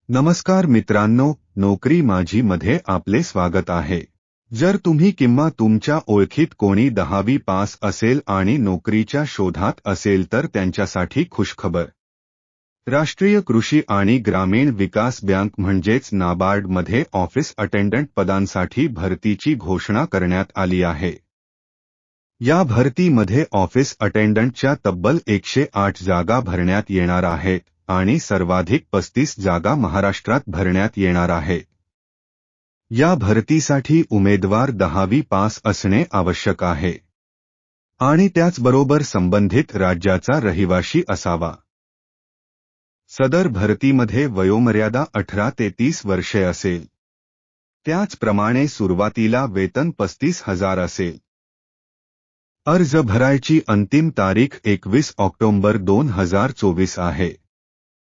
नमस्कार मित्रांनो, नोकरी माझी मध्ये आपले स्वागत आहे। जर तुम्ही किंवा तुमच्या ओळखीत कोणी 10वी पास असेल आणि नोकरीच्या शोधात असेल तर त्यांच्यासाठी खुशखबर। राष्ट्रीय कृषी आणि ग्रामीण विकास बँक म्हणजेच नाबार्ड मध्ये ऑफिस अटेंडंट पदांसाठी भरतीची घोषणा करण्यात आली आहे। या भरतीमध्ये ऑफिस अटेंडंटच्या तब्बल 108 जागा भरण्यात येणार आहेत आणि सर्वाधिक 35 जागा महाराष्ट्रात भरण्यात येणार आहेत। या भरतीसाठी उमेदवार 10वी पास असणे आवश्यक आहे आणि त्याचबरोबर संबंधित राज्याचा रहिवासी असावा। सदर भरतीमध्ये वयोमर्यादा 18 ते 30 वर्षे असेल। त्याचप्रमाणे सुरुवातीला वेतन 35,000 असेल। अर्ज भरायची अंतिम तारीख 21 ऑक्टोबर 2024 आहे।